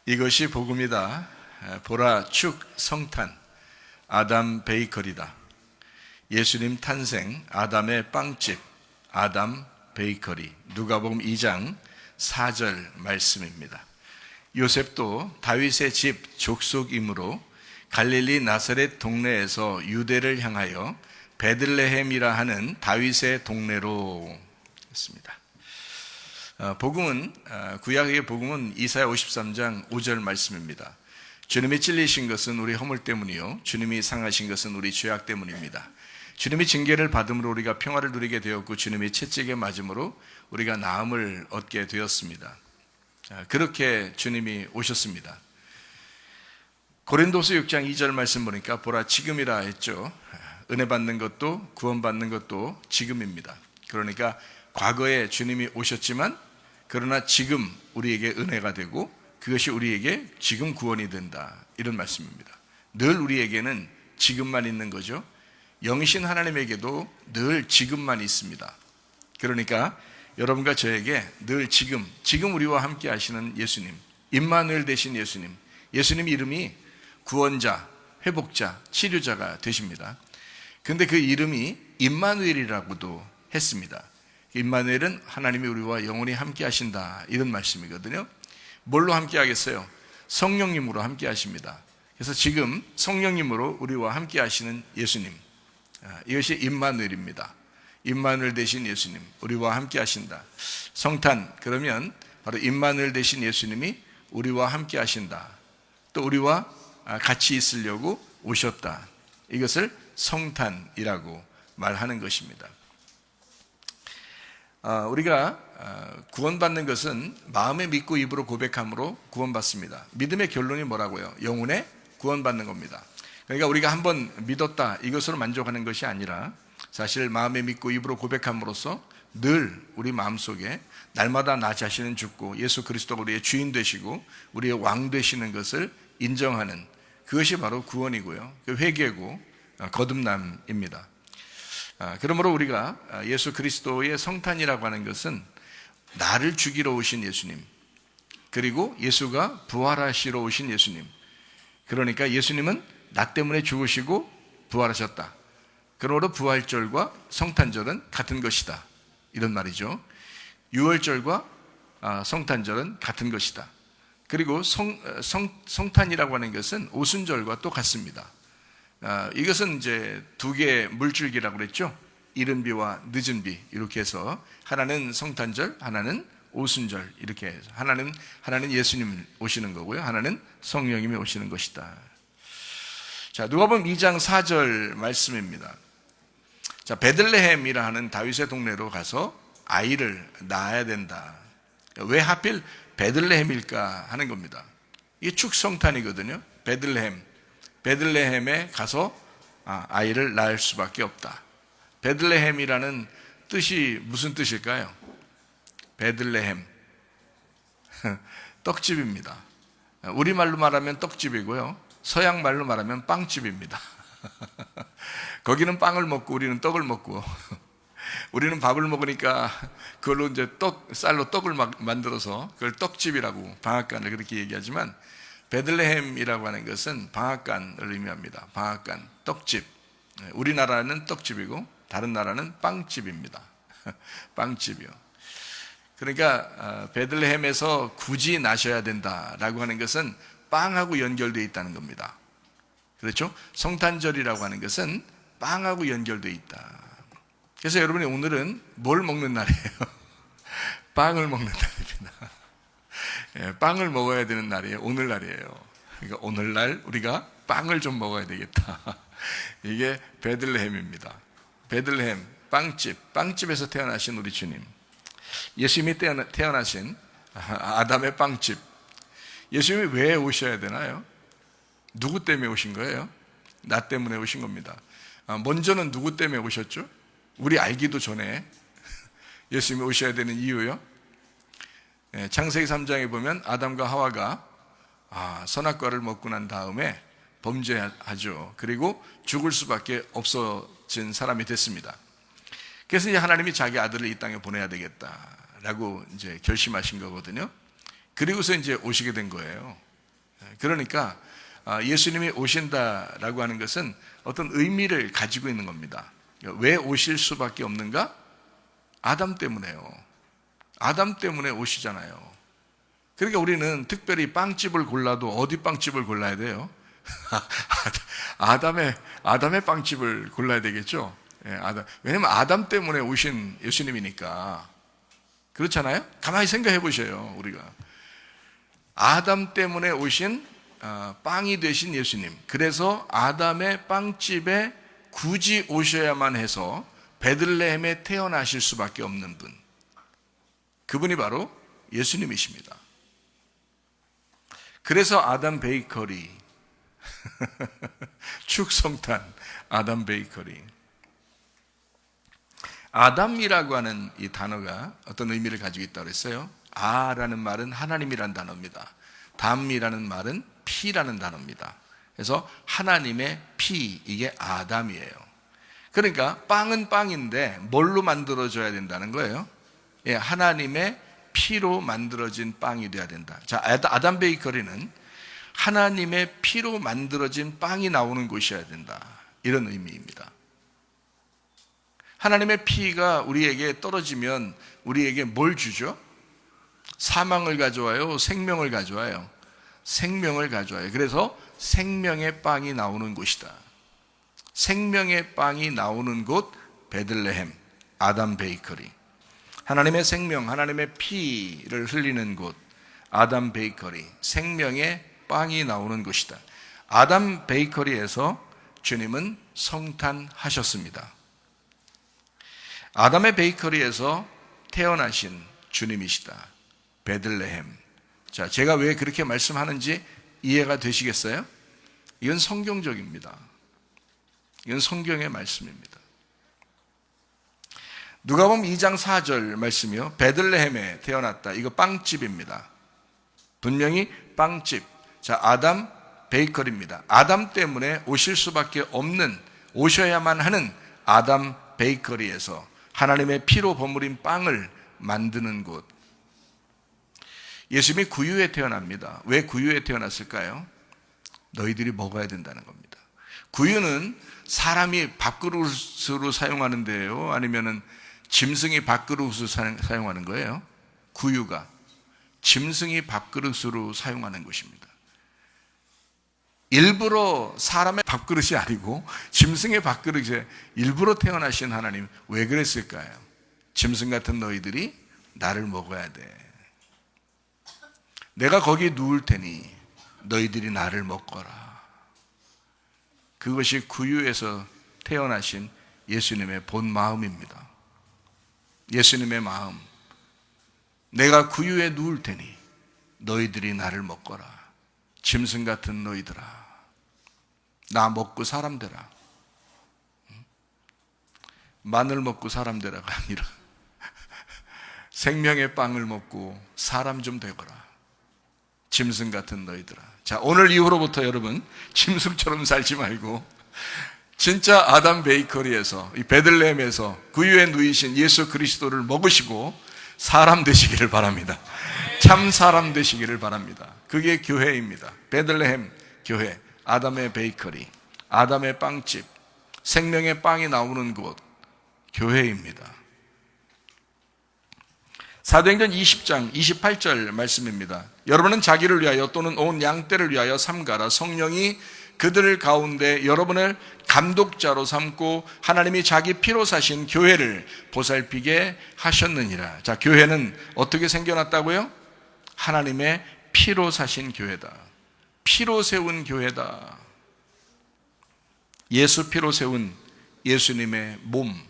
이것이 복음이다. 보라 축 성탄 아담 베이커리다. 예수님 탄생 아담의 빵집 아담 베이커리. 누가복음 2장 4절 말씀입니다. 요셉도 다윗의 집 족속이므로 갈릴리 나사렛 동네에서 유대를 향하여 베들레헴이라 하는 다윗의 동네로 했습니다. 복음은 구약의 복음은 이사야 53장 5절 말씀입니다. 주님이 찔리신 것은 우리 허물 때문이요 주님이 상하신 것은 우리 죄악 때문입니다. 주님이 징계를 받음으로 우리가 평화를 누리게 되었고 주님이 채찍에 맞음으로 우리가 나음을 얻게 되었습니다. 그렇게 주님이 오셨습니다. 고린도서 6장 2절 말씀 보니까 보라 지금이라 했죠. 은혜 받는 것도 구원 받는 것도 지금입니다. 그러니까 과거에 주님이 오셨지만 그러나 지금 우리에게 은혜가 되고 그것이 우리에게 지금 구원이 된다, 이런 말씀입니다. 늘 우리에게는 지금만 있는 거죠. 영이신 하나님에게도 늘 지금만 있습니다. 그러니까 여러분과 저에게 늘 지금 우리와 함께 하시는 예수님, 임마누엘 되신 예수님, 예수님 이름이 구원자, 회복자, 치료자가 되십니다. 근데 그 이름이 임마누엘이라고도 했습니다. 임마누엘은 하나님이 우리와 영원히 함께 하신다, 이런 말씀이거든요. 뭘로 함께 하겠어요? 성령님으로 함께 하십니다. 그래서 지금 성령님으로 우리와 함께 하시는 예수님, 이것이 임마누엘입니다. 임마누엘 되신 예수님, 우리와 함께 하신다. 성탄, 그러면 바로 임마누엘 되신 예수님이 우리와 함께 하신다. 또 우리와 같이 있으려고 오셨다. 이것을 성탄이라고 말하는 것입니다. 우리가 구원받는 것은 마음에 믿고 입으로 고백함으로 구원받습니다. 믿음의 결론이 뭐라고요? 영혼의 구원받는 겁니다. 그러니까 우리가 한번 믿었다, 이것으로 만족하는 것이 아니라 사실 마음에 믿고 입으로 고백함으로써 늘 우리 마음속에 날마다 나 자신은 죽고 예수 그리스도가 우리의 주인 되시고 우리의 왕 되시는 것을 인정하는, 그것이 바로 구원이고요, 그 회개고 거듭남입니다. 그러므로 우리가 예수 그리스도의 성탄이라고 하는 것은 나를 죽이러 오신 예수님, 그리고 예수가 부활하시러 오신 예수님, 그러니까 예수님은 나 때문에 죽으시고 부활하셨다. 그러므로 부활절과 성탄절은 같은 것이다, 이런 말이죠. 유월절과 성탄절은 같은 것이다. 그리고 성탄이라고 하는 것은 오순절과 또 같습니다. 이것은 이제 두 개의 물줄기라고 그랬죠. 이른 비와 늦은 비, 이렇게 해서 하나는 성탄절, 하나는 오순절, 이렇게 해서 하나는 예수님 오시는 거고요, 하나는 성령님이 오시는 것이다. 자, 누가복음 2장 4절 말씀입니다. 자, 베들레헴이라 하는 다윗의 동네로 가서 아이를 낳아야 된다. 왜 하필 베들레헴일까 하는 겁니다. 이게 축성탄이거든요. 베들레헴에 가서 아이를 낳을 수밖에 없다. 베들레헴이라는 뜻이 무슨 뜻일까요? 베들레헴, 떡집입니다. 우리말로 말하면 떡집이고요, 서양말로 말하면 빵집입니다. 거기는 빵을 먹고 우리는 떡을 먹고, 우리는 밥을 먹으니까 그걸로 이제 쌀로 떡을 만들어서 그걸 떡집이라고, 방앗간을 그렇게 얘기하지만 베들레헴이라고 하는 것은 방앗간을 의미합니다. 방앗간, 떡집. 우리나라는 떡집이고 다른 나라는 빵집입니다. 빵집이요. 그러니까 베들레헴에서 굳이 나셔야 된다라고 하는 것은 빵하고 연결되어 있다는 겁니다. 그렇죠? 성탄절이라고 하는 것은 빵하고 연결되어 있다. 그래서 여러분이 오늘은 뭘 먹는 날이에요? 빵을 먹는 날입니다. 빵을 먹어야 되는 날이에요. 오늘날이에요. 그러니까 오늘날 우리가 빵을 좀 먹어야 되겠다. 이게 베들레헴입니다. 베들레헴, 빵집에서 태어나신 우리 주님, 예수님이 태어나신 아담의 빵집. 예수님이 왜 오셔야 되나요? 누구 때문에 오신 거예요? 나 때문에 오신 겁니다. 먼저는 누구 때문에 오셨죠? 우리 알기도 전에 예수님이 오셔야 되는 이유요? 창세기 3장에 보면 아담과 하와가 선악과를 먹고 난 다음에 범죄하죠. 그리고 죽을 수밖에 없어진 사람이 됐습니다. 그래서 이제 하나님이 자기 아들을 이 땅에 보내야 되겠다라고 이제 결심하신 거거든요. 그리고서 이제 오시게 된 거예요. 그러니까 예수님이 오신다라고 하는 것은 어떤 의미를 가지고 있는 겁니다. 왜 오실 수밖에 없는가? 아담 때문에요. 아담 때문에 오시잖아요. 그러니까 우리는 특별히 빵집을 골라도 어디 빵집을 골라야 돼요? 아담의 빵집을 골라야 되겠죠? 왜냐면 아담 때문에 오신 예수님이니까. 그렇잖아요? 가만히 생각해 보셔요, 우리가. 아담 때문에 오신 빵이 되신 예수님. 그래서 아담의 빵집에 굳이 오셔야만 해서 베들레헴에 태어나실 수밖에 없는 분. 그분이 바로 예수님이십니다. 그래서 아담 베이커리, 축성탄 아담 베이커리. 아담이라고 하는 이 단어가 어떤 의미를 가지고 있다고 그랬어요? 아라는 말은 하나님이라는 단어입니다. 담이라는 말은 피라는 단어입니다. 그래서 하나님의 피, 이게 아담이에요. 그러니까 빵은 빵인데 뭘로 만들어져야 된다는 거예요? 하나님의 피로 만들어진 빵이 돼야 된다. 자, 아담 베이커리는 하나님의 피로 만들어진 빵이 나오는 곳이어야 된다. 이런 의미입니다. 하나님의 피가 우리에게 떨어지면 우리에게 뭘 주죠? 사망을 가져와요? 생명을 가져와요? 생명을 가져와요. 그래서 생명의 빵이 나오는 곳이다. 생명의 빵이 나오는 곳 베들레헴, 아담 베이커리. 하나님의 생명, 하나님의 피를 흘리는 곳 아담 베이커리, 생명의 빵이 나오는 곳이다. 아담 베이커리에서 주님은 성탄하셨습니다. 아담의 베이커리에서 태어나신 주님이시다. 베들레헴. 자, 제가 왜 그렇게 말씀하는지 이해가 되시겠어요? 이건 성경적입니다. 이건 성경의 말씀입니다. 누가복음 2장 4절 말씀이요. 베들레헴에 태어났다. 이거 빵집입니다. 분명히 빵집. 자, 아담 베이커리입니다. 아담 때문에 오실 수밖에 없는, 오셔야만 하는 아담 베이커리에서 하나님의 피로 버무린 빵을 만드는 곳. 예수님이 구유에 태어납니다. 왜 구유에 태어났을까요? 너희들이 먹어야 된다는 겁니다. 구유는 사람이 밥그릇으로 사용하는 데예요? 아니면은 짐승이 밥그릇으로 사용하는 거예요? 구유가 짐승이 밥그릇으로 사용하는 것입니다. 일부러 사람의 밥그릇이 아니고 짐승의 밥그릇에 일부러 태어나신 하나님, 왜 그랬을까요? 짐승 같은 너희들이 나를 먹어야 돼. 내가 거기 누울 테니 너희들이 나를 먹거라. 그것이 구유에서 태어나신 예수님의 본 마음입니다. 예수님의 마음. 내가 구유에 누울 테니 너희들이 나를 먹거라. 짐승 같은 너희들아, 나 먹고 사람 되라. 마늘 먹고 사람 되라가 아니라 생명의 빵을 먹고 사람 좀 되거라. 짐승 같은 너희들아. 자, 오늘 이후로부터 여러분 짐승처럼 살지 말고 진짜 아담 베이커리에서, 이 베들레헴에서 구유에 누이신 예수 그리스도를 먹으시고 사람 되시기를 바랍니다. 참 사람 되시기를 바랍니다. 그게 교회입니다. 베들레헴 교회, 아담의 베이커리, 아담의 빵집, 생명의 빵이 나오는 곳, 교회입니다. 사도행전 20장 28절 말씀입니다. 여러분은 자기를 위하여 또는 온 양떼를 위하여 삼가라. 성령이 그들 가운데 여러분을 감독자로 삼고 하나님이 자기 피로 사신 교회를 보살피게 하셨느니라. 자, 교회는 어떻게 생겨났다고요? 하나님의 피로 사신 교회다. 피로 세운 교회다. 예수 피로 세운 예수님의 몸,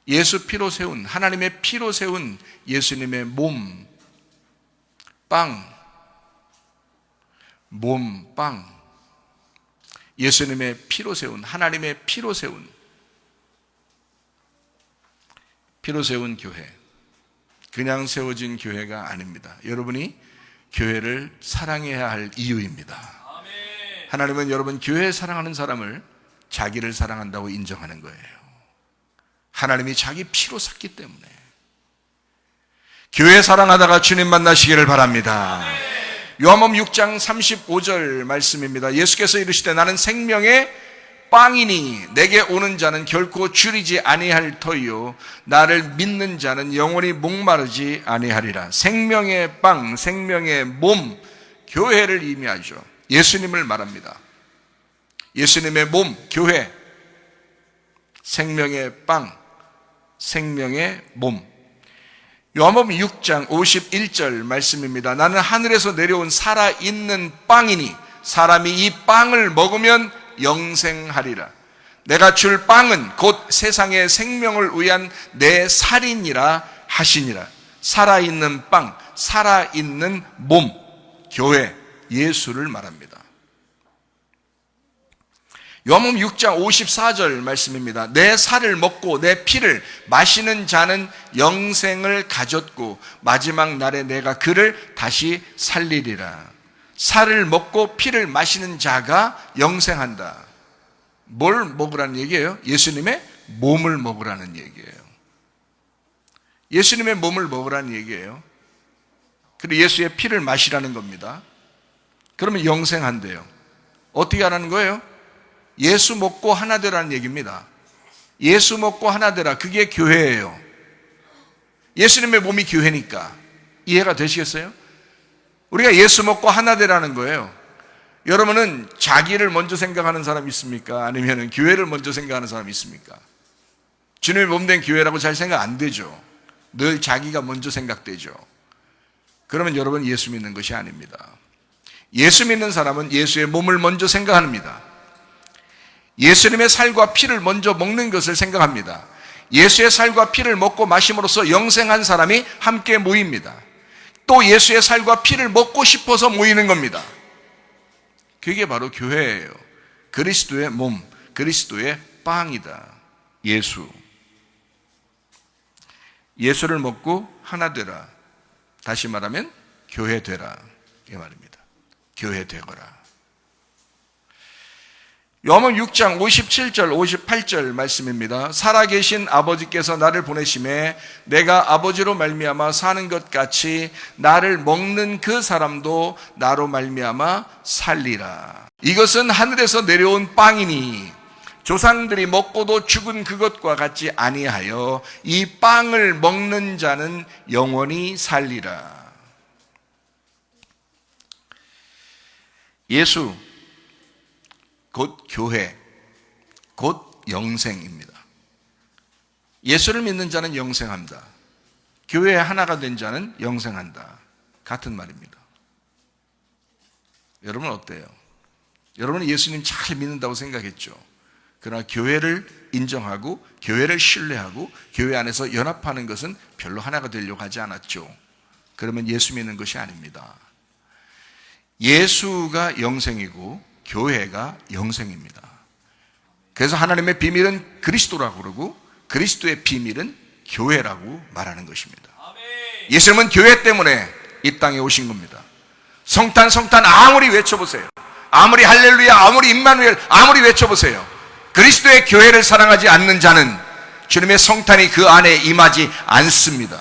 예수 피로 세운, 하나님의 피로 세운 예수님의 몸, 빵, 몸, 빵. 예수님의 피로 세운, 하나님의 피로 세운 교회. 그냥 세워진 교회가 아닙니다. 여러분이 교회를 사랑해야 할 이유입니다. 하나님은 여러분 교회 사랑하는 사람을 자기를 사랑한다고 인정하는 거예요. 하나님이 자기 피로 샀기 때문에. 교회 사랑하다가 주님 만나시기를 바랍니다. 요한복음 6장 35절 말씀입니다. 예수께서 이르시되 나는 생명의 빵이니 내게 오는 자는 결코 줄이지 아니할 터이요 나를 믿는 자는 영원히 목마르지 아니하리라. 생명의 빵, 생명의 몸, 교회를 의미하죠. 예수님을 말합니다. 예수님의 몸, 교회, 생명의 빵, 생명의 몸. 요한복음 6장 51절 말씀입니다. 나는 하늘에서 내려온 살아있는 빵이니 사람이 이 빵을 먹으면 영생하리라. 내가 줄 빵은 곧 세상의 생명을 위한 내 살이니라 하시니라. 살아있는 빵, 살아있는 몸, 교회, 예수를 말합니다. 요한복음 6장 54절 말씀입니다. 내 살을 먹고 내 피를 마시는 자는 영생을 가졌고 마지막 날에 내가 그를 다시 살리리라. 살을 먹고 피를 마시는 자가 영생한다. 뭘 먹으라는 얘기예요? 예수님의 몸을 먹으라는 얘기예요. 예수님의 몸을 먹으라는 얘기예요. 그리고 예수의 피를 마시라는 겁니다. 그러면 영생한대요. 어떻게 하라는 거예요? 예수 먹고 하나 되라는 얘기입니다. 예수 먹고 하나 되라. 그게 교회예요. 예수님의 몸이 교회니까. 이해가 되시겠어요? 우리가 예수 먹고 하나 되라는 거예요. 여러분은 자기를 먼저 생각하는 사람 있습니까? 아니면 교회를 먼저 생각하는 사람 있습니까? 주님의 몸된 교회라고 잘 생각 안 되죠. 늘 자기가 먼저 생각되죠. 그러면 여러분 예수 믿는 것이 아닙니다. 예수 믿는 사람은 예수의 몸을 먼저 생각합니다. 예수님의 살과 피를 먼저 먹는 것을 생각합니다. 예수의 살과 피를 먹고 마심으로써 영생한 사람이 함께 모입니다. 또 예수의 살과 피를 먹고 싶어서 모이는 겁니다. 그게 바로 교회예요. 그리스도의 몸, 그리스도의 빵이다. 예수. 예수를 먹고 하나 되라. 다시 말하면 교회 되라. 이 말입니다. 교회 되거라. 요한복음 6장 57절 58절 말씀입니다. 살아계신 아버지께서 나를 보내심에 내가 아버지로 말미암아 사는 것 같이 나를 먹는 그 사람도 나로 말미암아 살리라. 이것은 하늘에서 내려온 빵이니 조상들이 먹고도 죽은 그것과 같지 아니하여 이 빵을 먹는 자는 영원히 살리라. 예수 곧 교회, 곧 영생입니다. 예수를 믿는 자는 영생합니다. 교회에 하나가 된 자는 영생한다. 같은 말입니다. 여러분 어때요? 여러분은 예수님 잘 믿는다고 생각했죠. 그러나 교회를 인정하고 교회를 신뢰하고 교회 안에서 연합하는 것은 별로 하나가 되려고 하지 않았죠. 그러면 예수 믿는 것이 아닙니다. 예수가 영생이고 교회가 영생입니다. 그래서 하나님의 비밀은 그리스도라고 그러고 그리스도의 비밀은 교회라고 말하는 것입니다. 예수님은 교회 때문에 이 땅에 오신 겁니다. 성탄 성탄 아무리 외쳐보세요. 아무리 할렐루야 아무리 임마누엘 아무리 외쳐보세요. 그리스도의 교회를 사랑하지 않는 자는 주님의 성탄이 그 안에 임하지 않습니다.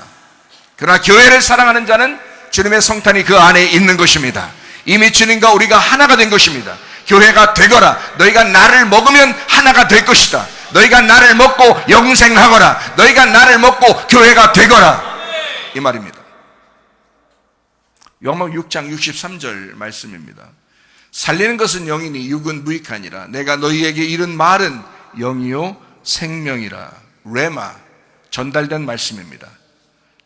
그러나 교회를 사랑하는 자는 주님의 성탄이 그 안에 있는 것입니다. 이미 주님과 우리가 하나가 된 것입니다. 교회가 되거라. 너희가 나를 먹으면 하나가 될 것이다. 너희가 나를 먹고 영생하거라. 너희가 나를 먹고 교회가 되거라. 이 말입니다. 요한복음 6장 63절 말씀입니다. 살리는 것은 영이니 육은 무익하니라. 내가 너희에게 이른 말은 영이요 생명이라. 레마, 전달된 말씀입니다.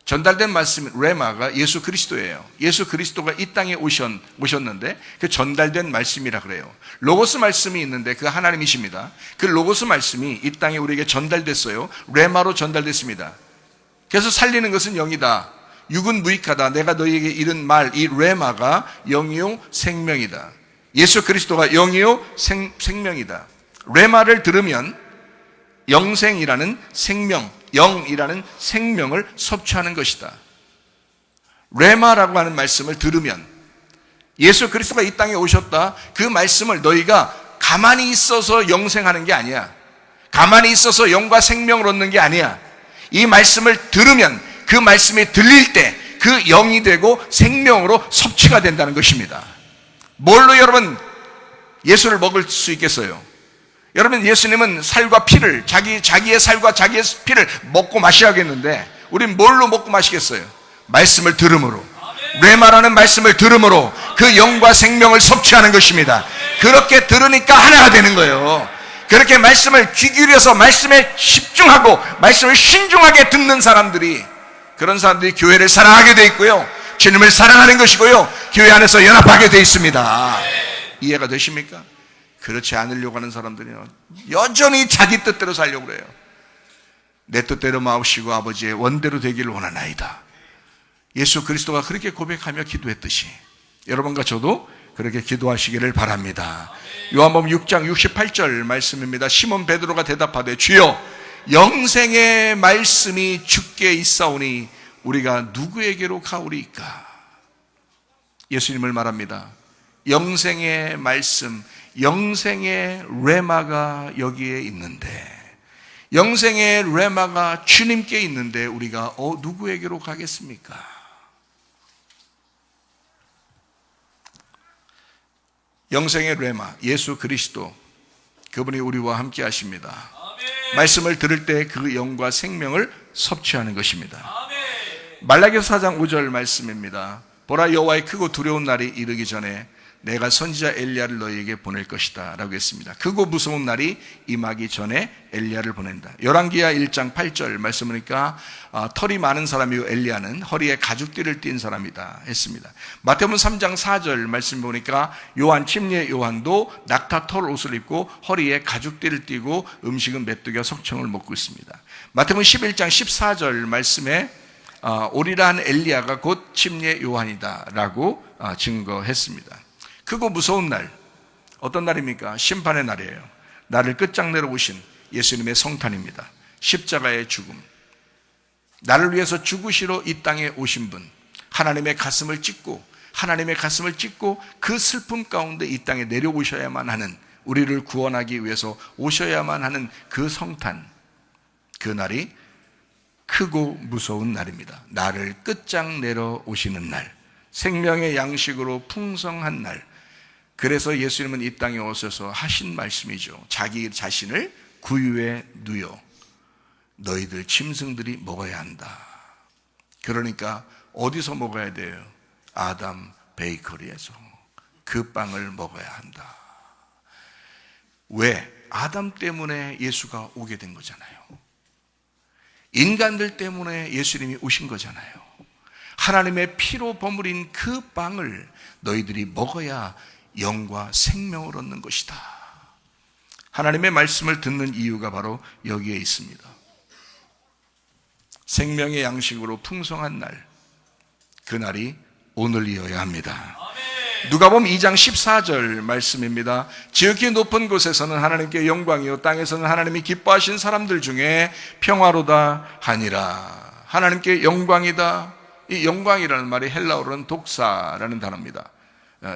전달된 말씀, 레마가 예수 그리스도예요. 예수 그리스도가 이 땅에 오셨는데 그 전달된 말씀이라 그래요. 로고스 말씀이 있는데 그 하나님이십니다. 그 로고스 말씀이 이 땅에 우리에게 전달됐어요. 레마로 전달됐습니다. 그래서 살리는 것은 영이다. 육은 무익하다. 내가 너희에게 이른 말, 이 레마가 영이요 생명이다. 예수 그리스도가 영이요 생명이다. 레마를 들으면 영생이라는 생명, 영이라는 생명을 섭취하는 것이다. 레마라고 하는 말씀을 들으면 예수 그리스도가 이 땅에 오셨다. 그 말씀을 너희가 가만히 있어서 영생하는 게 아니야. 가만히 있어서 영과 생명을 얻는 게 아니야. 이 말씀을 들으면 그 말씀이 들릴 때 그 영이 되고 생명으로 섭취가 된다는 것입니다. 뭘로 여러분 예수를 먹을 수 있겠어요? 여러분, 예수님은 살과 피를, 자기의 살과 자기의 피를 먹고 마셔야겠는데 우린 뭘로 먹고 마시겠어요? 말씀을 들음으로, 레마라는 말씀을 들음으로 그 영과 생명을 섭취하는 것입니다. 그렇게 들으니까 하나가 되는 거예요. 그렇게 말씀을 귀 기울여서 말씀에 집중하고 말씀을 신중하게 듣는 사람들이, 그런 사람들이 교회를 사랑하게 돼 있고요, 주님을 사랑하는 것이고요, 교회 안에서 연합하게 돼 있습니다. 이해가 되십니까? 그렇지 않으려고 하는 사람들은 여전히 자기 뜻대로 살려고 그래요. 내 뜻대로 마옵시고 아버지의 원대로 되기를 원하나이다. 예수 그리스도가 그렇게 고백하며 기도했듯이 여러분과 저도 그렇게 기도하시기를 바랍니다. 요한복음 6장 68절 말씀입니다. 시몬 베드로가 대답하되 주여 영생의 말씀이 주께 있사오니 우리가 누구에게로 가오리이까? 예수님을 말합니다. 영생의 말씀, 영생의 레마가 여기에 있는데, 영생의 레마가 주님께 있는데 우리가 누구에게로 가겠습니까? 영생의 레마, 예수 그리스도, 그분이 우리와 함께 하십니다. 아멘. 말씀을 들을 때 그 영과 생명을 섭취하는 것입니다. 아멘. 말라기서 4장 5절 말씀입니다. 보라, 여호와의 크고 두려운 날이 이르기 전에 내가 선지자 엘리야를 너희에게 보낼 것이다 라고 했습니다. 크고 무서운 날이 임하기 전에 엘리야를 보낸다. 열왕기하 1장 8절 말씀 보니까 털이 많은 사람이요 엘리야는 허리에 가죽띠를 띈 사람이다 했습니다. 마태복음 3장 4절 말씀 보니까 요한, 침례 요한도 낙타 털 옷을 입고 허리에 가죽띠를 띠고 음식은 메뚜기와 석청을 먹고 있습니다. 마태복음 11장 14절 말씀에 오리라 한 엘리야가 곧 침례 요한이다 라고 증거했습니다. 크고 무서운 날, 어떤 날입니까? 심판의 날이에요. 나를 끝장내러 오신 예수님의 성탄입니다. 십자가의 죽음, 나를 위해서 죽으시러 이 땅에 오신 분, 하나님의 가슴을 찢고 그 슬픔 가운데 이 땅에 내려오셔야만 하는, 우리를 구원하기 위해서 오셔야만 하는 그 성탄, 그 날이 크고 무서운 날입니다. 나를 끝장내러 오시는 날, 생명의 양식으로 풍성한 날. 그래서 예수님은 이 땅에 오셔서 하신 말씀이죠. 자기 자신을 구유에 누여 너희들 짐승들이 먹어야 한다. 그러니까 어디서 먹어야 돼요? 아담 베이커리에서 그 빵을 먹어야 한다. 왜? 아담 때문에 예수가 오게 된 거잖아요. 인간들 때문에 예수님이 오신 거잖아요. 하나님의 피로 버무린 그 빵을 너희들이 먹어야 영과 생명을 얻는 것이다. 하나님의 말씀을 듣는 이유가 바로 여기에 있습니다. 생명의 양식으로 풍성한 날, 그 날이 오늘이어야 합니다. 누가복음 2장 14절 말씀입니다. 지극히 높은 곳에서는 하나님께 영광이요 땅에서는 하나님이 기뻐하신 사람들 중에 평화로다 하니라. 하나님께 영광이다. 이 영광이라는 말이 헬라어로는 독사라는 단어입니다.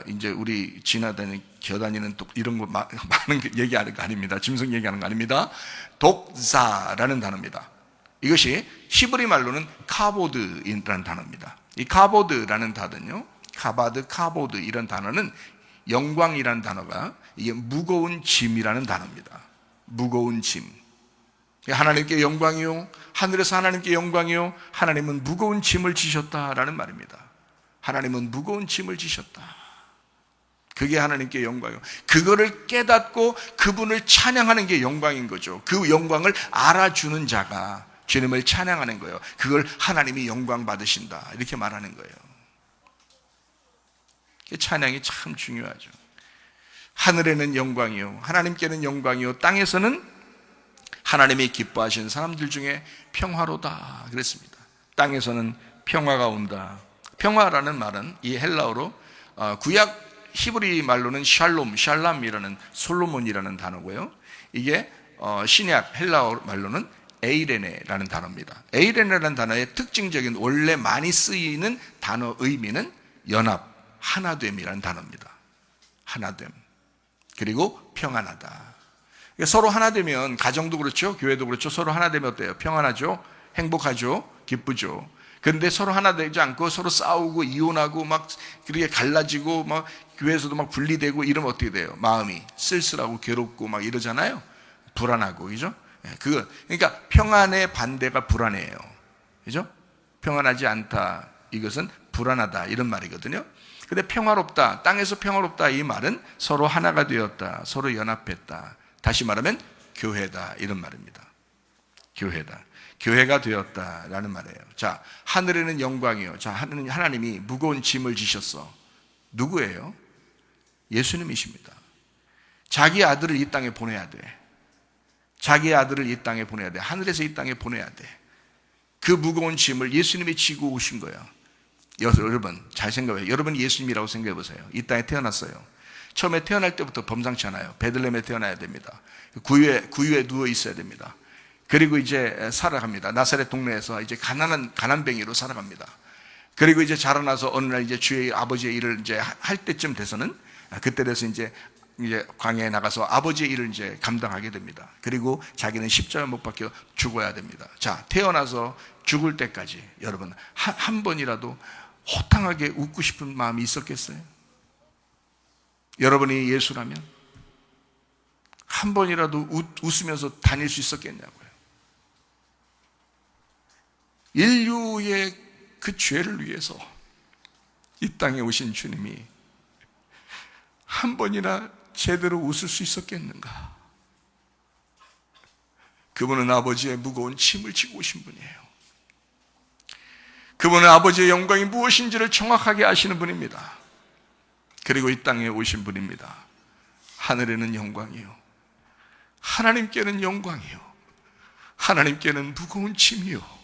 이제 우리 겨다니는 이런 거 많은 얘기하는 거 아닙니다. 짐승 얘기하는 거 아닙니다. 독사라는 단어입니다. 이것이 히브리 말로는 카보드라는 단어입니다. 이 카보드라는 단어는요, 카보드 이런 단어는 영광이라는 단어가 이게 무거운 짐이라는 단어입니다. 무거운 짐. 하나님께 영광이요, 하늘에서 하나님께 영광이요, 하나님은 무거운 짐을 지셨다라는 말입니다. 하나님은 무거운 짐을 지셨다. 그게 하나님께 영광이요. 그거를 깨닫고 그분을 찬양하는 게 영광인 거죠. 그 영광을 알아주는 자가 주님을 찬양하는 거예요. 그걸 하나님이 영광 받으신다 이렇게 말하는 거예요. 찬양이 참 중요하죠. 하늘에는 영광이요, 하나님께는 영광이요, 땅에서는 하나님이 기뻐하시는 사람들 중에 평화로다 그랬습니다. 땅에서는 평화가 온다. 평화라는 말은 이 헬라어로 구약 히브리 말로는 샬람이라는 솔로몬이라는 단어고요. 이게 신약 헬라어 말로는 에이레네라는 단어입니다. 에이레네라는 단어의 특징적인 원래 많이 쓰이는 단어 의미는 연합, 하나됨이라는 단어입니다. 하나됨. 그리고 평안하다. 서로 하나되면 가정도 그렇죠, 교회도 그렇죠. 서로 하나되면 어때요? 평안하죠, 행복하죠, 기쁘죠. 그런데 서로 하나 되지 않고 서로 싸우고 이혼하고 막 그렇게 갈라지고 막 교회에서도 막 분리되고 이러면 어떻게 돼요? 마음이 쓸쓸하고 괴롭고 막 이러잖아요. 불안하고, 그죠? 그러니까 평안의 반대가 불안해요. 그죠? 평안하지 않다. 이것은 불안하다. 이런 말이거든요. 근데 평화롭다. 땅에서 평화롭다. 이 말은 서로 하나가 되었다. 서로 연합했다. 다시 말하면 교회다. 이런 말입니다. 교회다. 교회가 되었다라는 말이에요. 자, 하늘에는 영광이요. 자, 하나님이 무거운 짐을 지셨어. 누구예요? 예수님이십니다. 자기 아들을 이 땅에 보내야 돼. 자기 아들을 이 땅에 보내야 돼. 하늘에서 이 땅에 보내야 돼. 그 무거운 짐을 예수님이 지고 오신 거예요. 여러분 잘 생각해요. 여러분 예수님이라고 생각해 보세요. 이 땅에 태어났어요. 처음에 태어날 때부터 범상치 않아요. 베들레헴에 태어나야 됩니다. 구유에 누워 있어야 됩니다. 그리고 이제 살아갑니다. 나사렛 동네에서 이제 가난뱅이로 살아갑니다. 그리고 이제 자라나서 어느 날 이제 주의 아버지의 일을 이제 할 때쯤 돼서는, 그때 돼서 이제 광야에 나가서 아버지의 일을 이제 감당하게 됩니다. 그리고 자기는 십자가 못 박혀 죽어야 됩니다. 자, 태어나서 죽을 때까지 여러분 한 번이라도 호탕하게 웃고 싶은 마음이 있었겠어요? 여러분이 예수라면 한 번이라도 웃으면서 다닐 수 있었겠냐고요. 인류의 그 죄를 위해서 이 땅에 오신 주님이 한 번이나 제대로 웃을 수 있었겠는가? 그분은 아버지의 무거운 짐을 지고 오신 분이에요. 그분은 아버지의 영광이 무엇인지를 정확하게 아시는 분입니다. 그리고 이 땅에 오신 분입니다. 하늘에는 영광이요, 하나님께는 영광이요, 하나님께는 무거운 짐이요.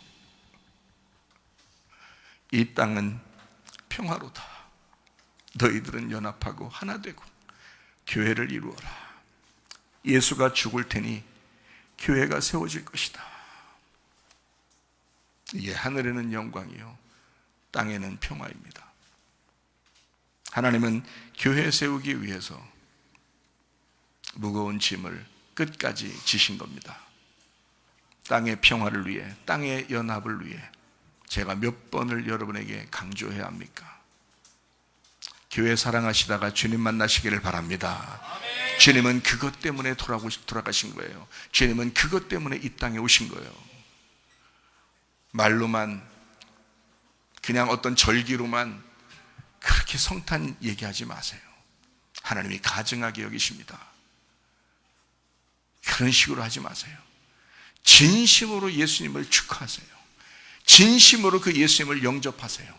이 땅은 평화로다. 너희들은 연합하고 하나 되고 교회를 이루어라. 예수가 죽을 테니 교회가 세워질 것이다. 이게 하늘에는 영광이요, 땅에는 평화입니다. 하나님은 교회 세우기 위해서 무거운 짐을 끝까지 지신 겁니다. 땅의 평화를 위해, 땅의 연합을 위해. 제가 몇 번을 여러분에게 강조해야 합니까? 교회 사랑하시다가 주님 만나시기를 바랍니다. 아멘. 주님은 그것 때문에 돌아가신 거예요. 주님은 그것 때문에 이 땅에 오신 거예요. 말로만, 그냥 어떤 절기로만 그렇게 성탄 얘기하지 마세요. 하나님이 가증하게 여기십니다. 그런 식으로 하지 마세요. 진심으로 예수님을 축하하세요. 진심으로 그 예수님을 영접하세요.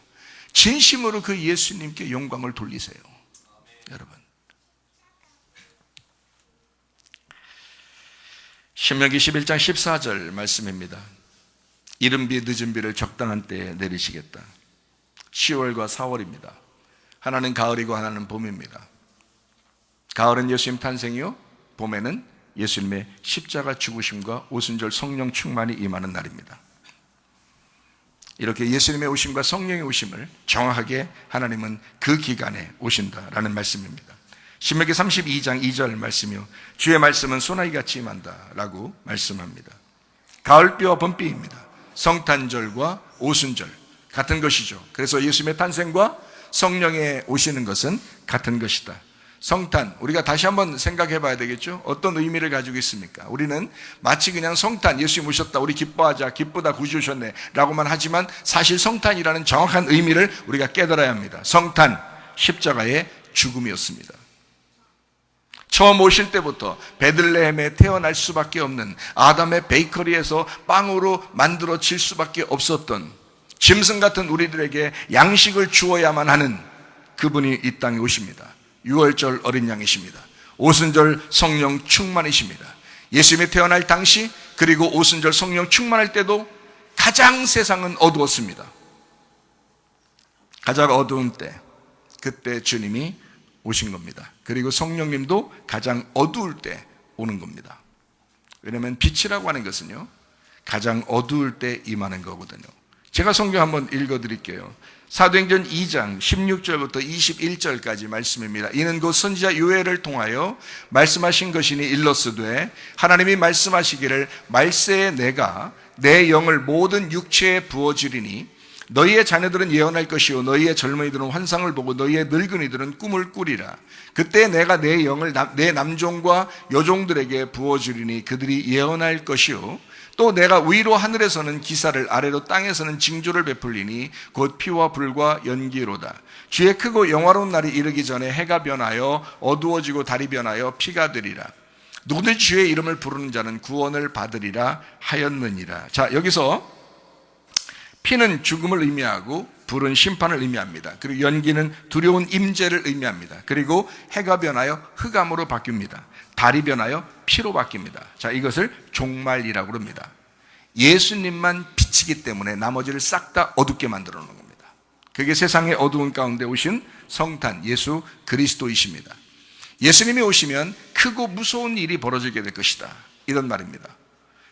진심으로 그 예수님께 영광을 돌리세요. 여러분, 신명기 11장 14절 말씀입니다. 이른 비 늦은 비를 적당한 때에 내리시겠다. 10월과 4월입니다. 하나는 가을이고 하나는 봄입니다. 가을은 예수님 탄생이요, 봄에는 예수님의 십자가 죽으심과 오순절 성령 충만이 임하는 날입니다. 이렇게 예수님의 오심과 성령의 오심을 정확하게 하나님은 그 기간에 오신다라는 말씀입니다. 신명기 32장 2절 말씀이요, 주의 말씀은 소나기같이 임한다 라고 말씀합니다. 가을비와 봄비입니다. 성탄절과 오순절 같은 것이죠. 그래서 예수님의 탄생과 성령의 오시는 것은 같은 것이다. 성탄, 우리가 다시 한번 생각해 봐야 되겠죠? 어떤 의미를 가지고 있습니까? 우리는 마치 그냥 성탄, 예수님 오셨다, 우리 기뻐하자, 기쁘다, 구주 오셨네 라고만 하지만 사실 성탄이라는 정확한 의미를 우리가 깨달아야 합니다. 성탄, 십자가의 죽음이었습니다. 처음 오실 때부터 베들레헴에 태어날 수밖에 없는, 아담의 베이커리에서 빵으로 만들어질 수밖에 없었던 짐승 같은 우리들에게 양식을 주어야만 하는 그분이 이 땅에 오십니다. 유월절 어린 양이십니다. 오순절 성령 충만이십니다. 예수님이 태어날 당시, 그리고 오순절 성령 충만할 때도 가장 세상은 어두웠습니다. 가장 어두운 때, 그때 주님이 오신 겁니다. 그리고 성령님도 가장 어두울 때 오는 겁니다. 왜냐하면 빛이라고 하는 것은요, 가장 어두울 때 임하는 거거든요. 제가 성경 한번 읽어드릴게요. 사도행전 2장 16절부터 21절까지 말씀입니다. 이는 곧 선지자 요엘을 통하여 말씀하신 것이니 일러스되, 하나님이 말씀하시기를 말세에 내가 내 영을 모든 육체에 부어주리니 너희의 자녀들은 예언할 것이요 너희의 젊은이들은 환상을 보고 너희의 늙은이들은 꿈을 꾸리라. 그때 내가 내 영을 내 남종과 여종들에게 부어주리니 그들이 예언할 것이요 또 내가 위로 하늘에서는 기사를 아래로 땅에서는 징조를 베풀리니 곧 피와 불과 연기로다. 주의 크고 영화로운 날이 이르기 전에 해가 변하여 어두워지고 달이 변하여 피가 되리라. 누구든지 주의 이름을 부르는 자는 구원을 받으리라 하였느니라. 자, 여기서 피는 죽음을 의미하고 불은 심판을 의미합니다. 그리고 연기는 두려운 임재를 의미합니다. 그리고 해가 변하여 흑암으로 바뀝니다. 달이 변하여 피로 바뀝니다. 자, 이것을 종말이라고 합니다. 예수님만 빛이기 때문에 나머지를 싹 다 어둡게 만들어 놓은 겁니다. 그게 세상의 어두운 가운데 오신 성탄 예수 그리스도이십니다. 예수님이 오시면 크고 무서운 일이 벌어지게 될 것이다, 이런 말입니다.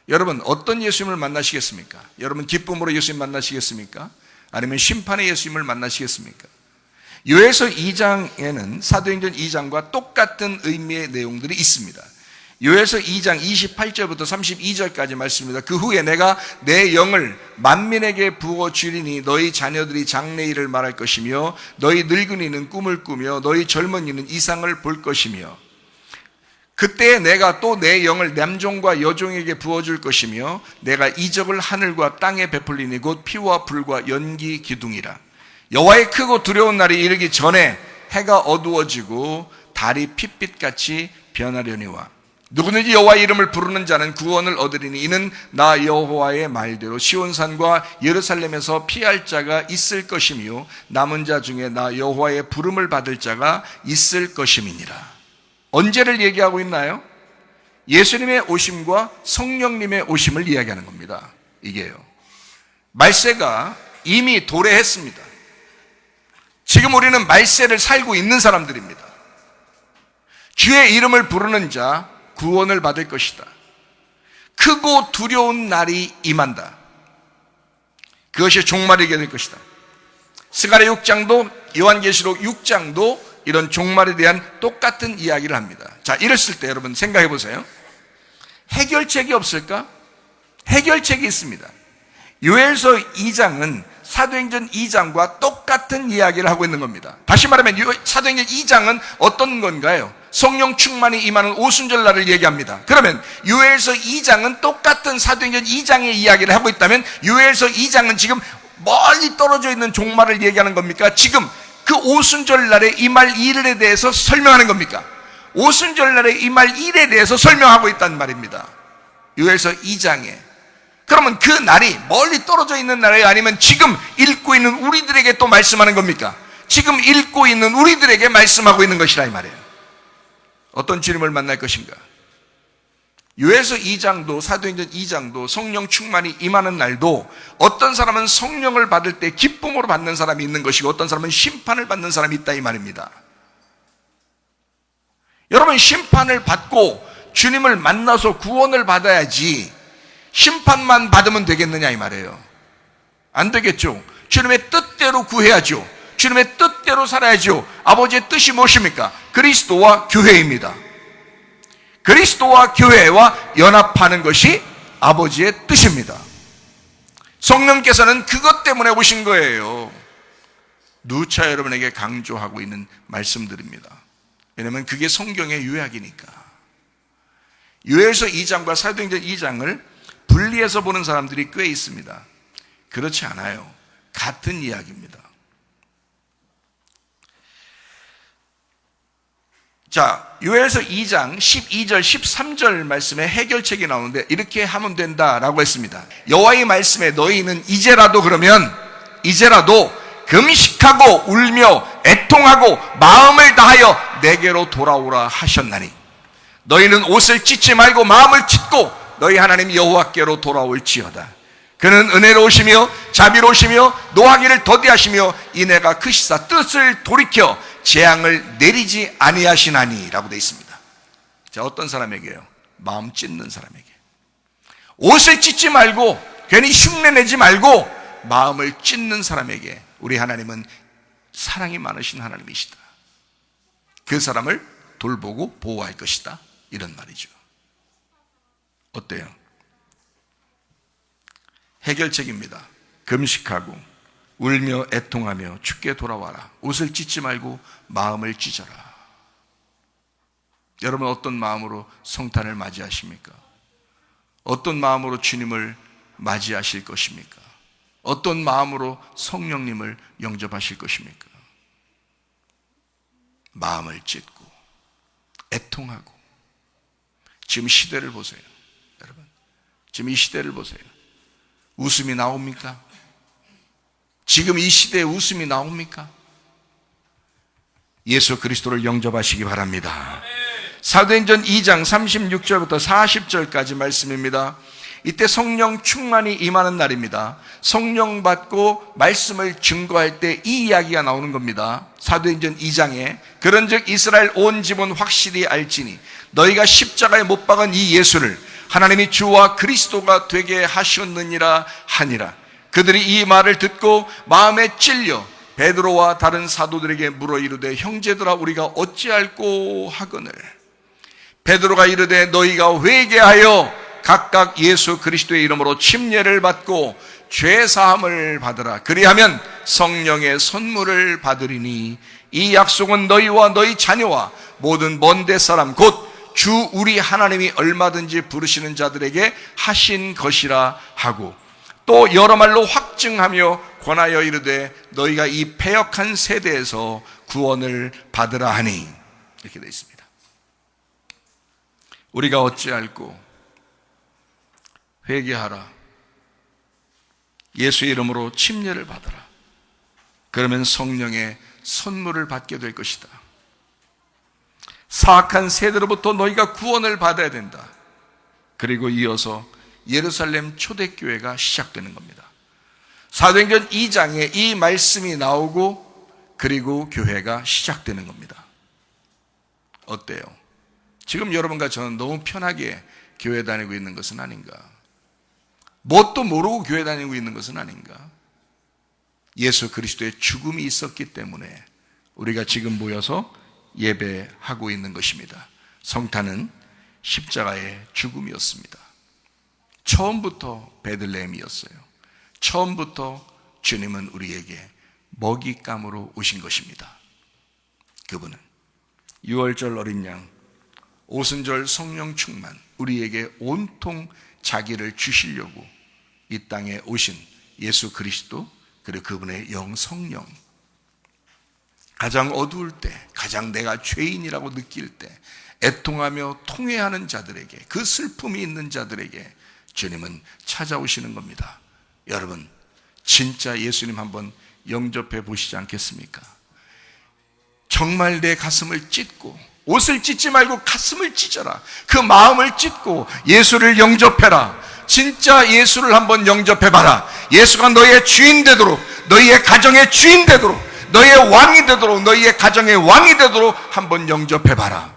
여러분, 어떤 예수님을 만나시겠습니까? 여러분, 기쁨으로 예수님 만나시겠습니까? 아니면 심판의 예수님을 만나시겠습니까? 요에서 2장에는 사도행전 2장과 똑같은 의미의 내용들이 있습니다. 요에서 2장 28절부터 32절까지 말씀입니다. 그 후에 내가 내 영을 만민에게 부어주리니 너희 자녀들이 장래일을 말할 것이며 너희 늙은이는 꿈을 꾸며 너희 젊은이는 이상을 볼 것이며 그때 내가 또 내 영을 남종과 여종에게 부어줄 것이며 내가 이적을 하늘과 땅에 베풀리니 곧 피와 불과 연기 기둥이라. 여호와의 크고 두려운 날이 이르기 전에 해가 어두워지고 달이 핏빛같이 변하려니와 누구든지 여호와의 이름을 부르는 자는 구원을 얻으리니 이는 나 여호와의 말대로 시온산과 예루살렘에서 피할 자가 있을 것이며 남은 자 중에 나 여호와의 부름을 받을 자가 있을 것임이니라. 언제를 얘기하고 있나요? 예수님의 오심과 성령님의 오심을 이야기하는 겁니다. 이게요. 말세가 이미 도래했습니다. 지금 우리는 말세를 살고 있는 사람들입니다. 주의 이름을 부르는 자 구원을 받을 것이다. 크고 두려운 날이 임한다. 그것이 종말이게 될 것이다. 스가랴 6장도 요한계시록 6장도 이런 종말에 대한 똑같은 이야기를 합니다. 자, 이랬을 때 여러분 생각해 보세요. 해결책이 없을까? 해결책이 있습니다. 요엘서 2장은 사도행전 2장과 똑같은 이야기를 하고 있는 겁니다. 다시 말하면 사도행전 2장은 어떤 건가요? 성령 충만이 임하는 오순절날을 얘기합니다. 그러면 요엘서 2장은 똑같은 사도행전 2장의 이야기를 하고 있다면 요엘서 2장은 지금 멀리 떨어져 있는 종말을 얘기하는 겁니까? 지금 그 오순절날에 임할 일에 대해서 설명하는 겁니까? 오순절날에 임할 일에 대해서 설명하고 있단 말입니다. 요엘서 2장에. 그러면 그 날이 멀리 떨어져 있는 날이에요? 아니면 지금 읽고 있는 우리들에게 또 말씀하는 겁니까? 지금 읽고 있는 우리들에게 말씀하고 있는 것이라 이 말이에요. 어떤 주님을 만날 것인가? 요에서 2장도 사도행전 2장도 성령 충만이 임하는 날도 어떤 사람은 성령을 받을 때 기쁨으로 받는 사람이 있는 것이고 어떤 사람은 심판을 받는 사람이 있다 이 말입니다. 여러분, 심판을 받고 주님을 만나서 구원을 받아야지 심판만 받으면 되겠느냐 이 말이에요. 안 되겠죠. 주님의 뜻대로 구해야죠. 주님의 뜻대로 살아야죠. 아버지의 뜻이 무엇입니까? 그리스도와 교회입니다. 그리스도와 교회와 연합하는 것이 아버지의 뜻입니다. 성령께서는 그것 때문에 오신 거예요. 누차 여러분에게 강조하고 있는 말씀들입니다. 왜냐하면 그게 성경의 요약이니까. 요엘서 2장과 사도행전 2장을 분리해서 보는 사람들이 꽤 있습니다. 그렇지 않아요. 같은 이야기입니다. 자, 요엘서 2장 12절 13절 말씀에 해결책이 나오는데 이렇게 하면 된다라고 했습니다. 여호와의 말씀에 너희는 이제라도 금식하고 울며 애통하고 마음을 다하여 내게로 돌아오라 하셨나니 너희는 옷을 찢지 말고 마음을 찢고 너희 하나님 여호와께로 돌아올지어다. 그는 은혜로우시며 자비로우시며 노하기를 더디하시며 인애가 크시사 뜻을 돌이켜 재앙을 내리지 아니하시나니 라고 되어 있습니다. 자, 어떤 사람에게요? 마음 찢는 사람에게. 옷을 찢지 말고 괜히 흉내내지 말고 마음을 찢는 사람에게 우리 하나님은 사랑이 많으신 하나님이시다. 그 사람을 돌보고 보호할 것이다, 이런 말이죠. 어때요? 해결책입니다. 금식하고 울며 애통하며 주께 돌아와라. 옷을 찢지 말고 마음을 찢어라. 여러분, 어떤 마음으로 성탄을 맞이하십니까? 어떤 마음으로 주님을 맞이하실 것입니까? 어떤 마음으로 성령님을 영접하실 것입니까? 마음을 찢고 애통하고. 지금 시대를 보세요. 여러분, 지금 이 시대를 보세요. 웃음이 나옵니까? 지금 이 시대에 웃음이 나옵니까? 예수 그리스도를 영접하시기 바랍니다. 사도행전 2장 36절부터 40절까지 말씀입니다. 이때 성령 충만이 임하는 날입니다. 성령 받고 말씀을 증거할 때 이 이야기가 나오는 겁니다. 사도행전 2장에 그런즉 이스라엘 온 집은 확실히 알지니 너희가 십자가에 못 박은 이 예수를 하나님이 주와 그리스도가 되게 하셨느니라 하니라. 그들이 이 말을 듣고 마음에 찔려 베드로와 다른 사도들에게 물어 이르되 형제들아 우리가 어찌할꼬 하거늘. 베드로가 이르되 너희가 회개하여 각각 예수 그리스도의 이름으로 침례를 받고 죄사함을 받으라. 그리하면 성령의 선물을 받으리니 이 약속은 너희와 너희 자녀와 모든 먼데 사람 곧 주 우리 하나님이 얼마든지 부르시는 자들에게 하신 것이라 하고 또 여러 말로 확증하며 권하여 이르되 너희가 이 패역한 세대에서 구원을 받으라 하니. 이렇게 되어 있습니다. 우리가 어찌할꼬 회개하라. 예수의 이름으로 침례를 받아라. 그러면 성령의 선물을 받게 될 것이다. 사악한 세대로부터 너희가 구원을 받아야 된다. 그리고 이어서 예루살렘 초대교회가 시작되는 겁니다. 사도행전 2장에 이 말씀이 나오고 그리고 교회가 시작되는 겁니다. 어때요? 지금 여러분과 저는 너무 편하게 교회 다니고 있는 것은 아닌가? 뭣도 모르고 교회 다니고 있는 것은 아닌가? 예수 그리스도의 죽음이 있었기 때문에 우리가 지금 모여서 예배하고 있는 것입니다. 성탄은 십자가의 죽음이었습니다. 처음부터 베들레헴이었어요. 처음부터 주님은 우리에게 먹잇감으로 오신 것입니다. 그분은 유월절 어린 양, 오순절 성령 충만, 우리에게 온통 자기를 주시려고 이 땅에 오신 예수 그리스도, 그리고 그분의 영 성령. 가장 어두울 때, 가장 내가 죄인이라고 느낄 때 애통하며 통회하는 자들에게, 그 슬픔이 있는 자들에게 주님은 찾아오시는 겁니다. 여러분, 진짜 예수님 한번 영접해 보시지 않겠습니까? 정말 내 가슴을 찢고, 옷을 찢지 말고 가슴을 찢어라. 그 마음을 찢고 예수를 영접해라. 진짜 예수를 한번 영접해봐라. 예수가 너희의 주인 되도록, 너희의 가정의 주인 되도록, 너희의 왕이 되도록, 너희의 가정의 왕이 되도록 한번 영접해봐라.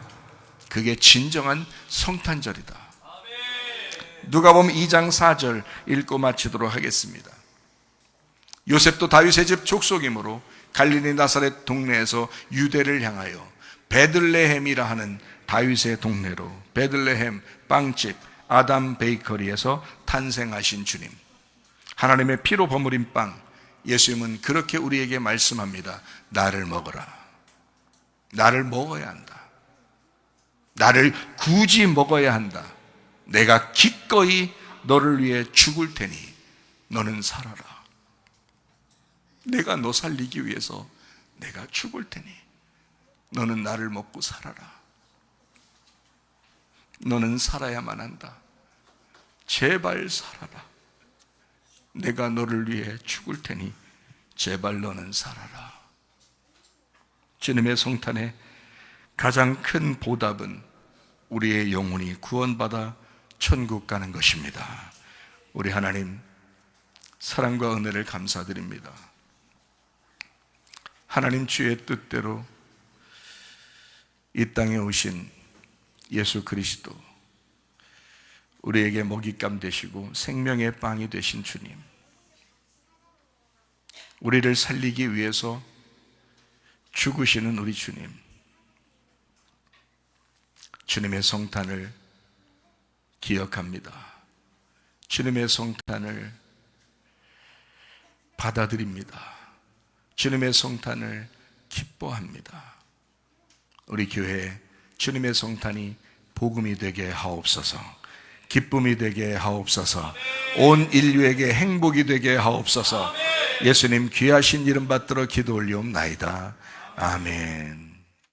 그게 진정한 성탄절이다. 누가복음 2장 4절 읽고 마치도록 하겠습니다. 요셉도 다윗의 집 족속이므로 갈릴리 나사렛 동네에서 유대를 향하여 베들레헴이라 하는 다윗의 동네로, 베들레헴 빵집 아담 베이커리에서 탄생하신 주님, 하나님의 피로 버무린 빵, 예수님은 그렇게 우리에게 말씀합니다. 나를 먹어라. 나를 먹어야 한다. 나를 굳이 먹어야 한다. 내가 기꺼이 너를 위해 죽을 테니 너는 살아라. 내가 너 살리기 위해서 내가 죽을 테니 너는 나를 먹고 살아라. 너는 살아야만 한다. 제발 살아라. 내가 너를 위해 죽을 테니 제발 너는 살아라. 주님의 성탄의 가장 큰 보답은 우리의 영혼이 구원받아 천국 가는 것입니다. 우리 하나님, 사랑과 은혜를 감사드립니다. 하나님 주의 뜻대로 이 땅에 오신 예수 그리스도, 우리에게 먹잇감 되시고 생명의 빵이 되신 주님, 우리를 살리기 위해서 죽으시는 우리 주님, 주님의 성탄을 기억합니다. 주님의 성탄을 받아들입니다. 주님의 성탄을 기뻐합니다. 우리 교회 주님의 성탄이 복음이 되게 하옵소서. 기쁨이 되게 하옵소서. 온 인류에게 행복이 되게 하옵소서. 예수님 귀하신 이름 받들어 기도 올리옵나이다. 아멘.